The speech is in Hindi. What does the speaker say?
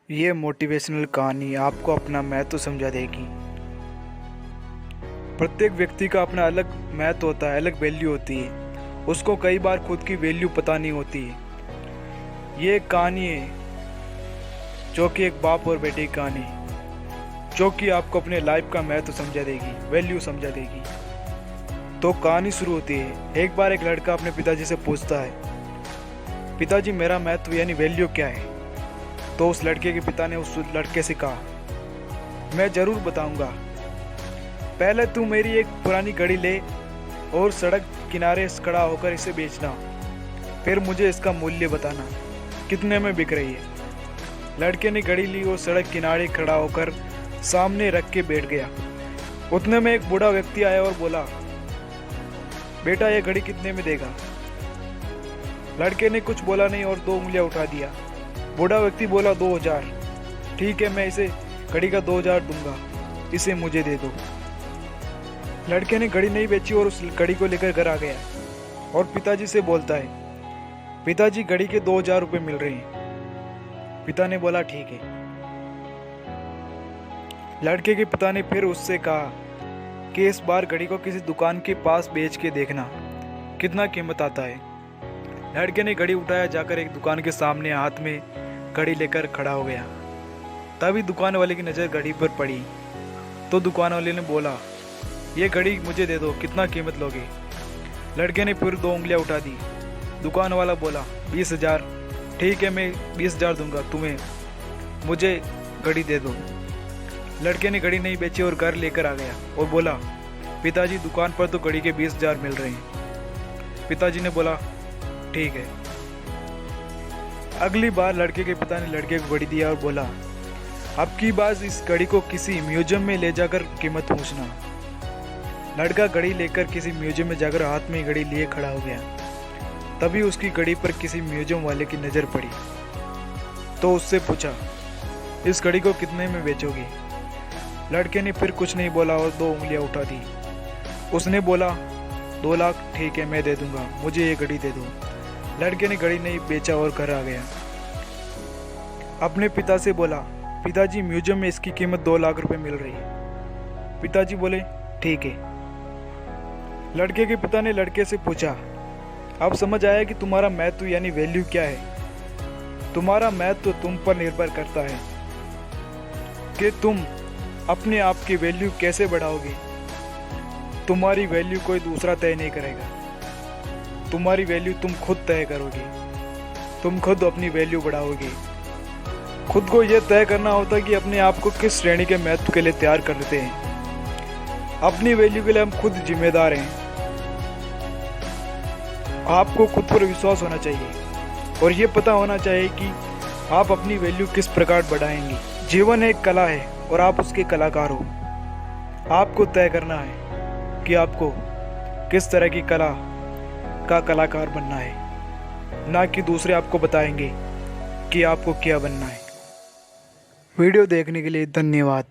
ये मोटिवेशनल कहानी आपको अपना महत्व समझा देगी। प्रत्येक व्यक्ति का अपना अलग महत्व होता है, अलग वैल्यू होती है। उसको कई बार खुद की वैल्यू पता नहीं होती है। ये एक कहानी है जो कि एक बाप और बेटे की कहानी है, जो कि आपको अपने लाइफ का महत्व समझा देगी, वैल्यू समझा देगी। तो कहानी शुरू होती है। एक बार एक लड़का अपने पिताजी से पूछता है, पिताजी मेरा महत्व यानी वैल्यू क्या है? तो उस लड़के के पिता ने उस लड़के से कहा, मैं ज़रूर बताऊंगा। पहले तू मेरी एक पुरानी घड़ी ले और सड़क किनारे खड़ा होकर इसे बेचना, फिर मुझे इसका मूल्य बताना कितने में बिक रही है। लड़के ने घड़ी ली और सड़क किनारे खड़ा होकर सामने रख के बैठ गया। उतने में एक बूढ़ा व्यक्ति आया और बोला, बेटा ये घड़ी कितने में देगा? लड़के ने कुछ बोला नहीं और 2 उंगलियां उठा दिया। बूढ़ा व्यक्ति बोला, 2000। ठीक है, मैं इसे घड़ी का 2000 दूंगा, इसे मुझे दे दो। लड़के ने घड़ी नहीं बेची और उस घड़ी को लेकर घर आ गया और पिताजी से बोलता है, पिताजी घड़ी के 2000 रुपये मिल रहे हैं। पिता ने बोला, ठीक है। लड़के के पिता ने फिर उससे कहा कि इस बार घड़ी को किसी दुकान के पास बेच के देखना कितना कीमत आता है। लड़के ने घड़ी उठाया, जाकर एक दुकान के सामने हाथ में घड़ी लेकर खड़ा हो गया। तभी दुकान वाले की नज़र घड़ी पर पड़ी तो दुकान वाले ने बोला, ये घड़ी मुझे दे दो, कितना कीमत लोगे? लड़के ने फिर 2 उंगलियां उठा दी। दुकान वाला बोला, 20,000। ठीक है, मैं 20,000 दूंगा तुम्हें, मुझे घड़ी दे दो। लड़के ने घड़ी नहीं बेची और घर लेकर आ गया और बोला, पिताजी दुकान पर तो घड़ी के 20,000 मिल रहे हैं। पिताजी ने बोला, ठीक है। अगली बार लड़के के पिता ने लड़के को घड़ी दिया और बोला, अब की बार इस घड़ी को किसी म्यूजियम में ले जाकर कीमत पूछना। लड़का घड़ी लेकर किसी म्यूजियम में जाकर हाथ में घड़ी लिए खड़ा हो गया। तभी उसकी घड़ी पर किसी म्यूजियम वाले की नज़र पड़ी तो उससे पूछा, इस घड़ी को कितने में बेचोगे? लड़के ने फिर कुछ नहीं बोला और 2 उंगलियां उठा दी। उसने बोला, 2 लाख। ठीक है, मैं दे दूंगा, मुझे ये घड़ी दे दो। लड़के ने घड़ी नहीं बेचा और घर आ गया। अपने पिता से बोला, पिताजी म्यूजियम में इसकी कीमत 2 लाख रुपए मिल रही है। पिताजी बोले, ठीक है। लड़के के पिता ने लड़के से पूछा, अब समझ आया कि तुम्हारा महत्व यानी वैल्यू क्या है? तुम्हारा महत्व तुम पर निर्भर करता है कि तुम अपने आप की वैल्यू कैसे बढ़ाओगे। तुम्हारी वैल्यू कोई दूसरा तय नहीं करेगा, तुम्हारी वैल्यू तुम खुद तय करोगे। तुम खुद अपनी वैल्यू बढ़ाओगे। खुद को यह तय करना होता है कि अपने आप को किस श्रेणी के महत्व के लिए तैयार करते हैं। अपनी वैल्यू के लिए हम खुद जिम्मेदार हैं। आपको खुद पर विश्वास होना चाहिए और ये पता होना चाहिए कि आप अपनी वैल्यू किस प्रकार बढ़ाएंगे। जीवन एक कला है और आप उसके कलाकार हो। आपको तय करना है कि आपको किस तरह की कला का कलाकार बनना है, ना कि दूसरे आपको बताएंगे कि आपको क्या बनना है। वीडियो देखने के लिए धन्यवाद।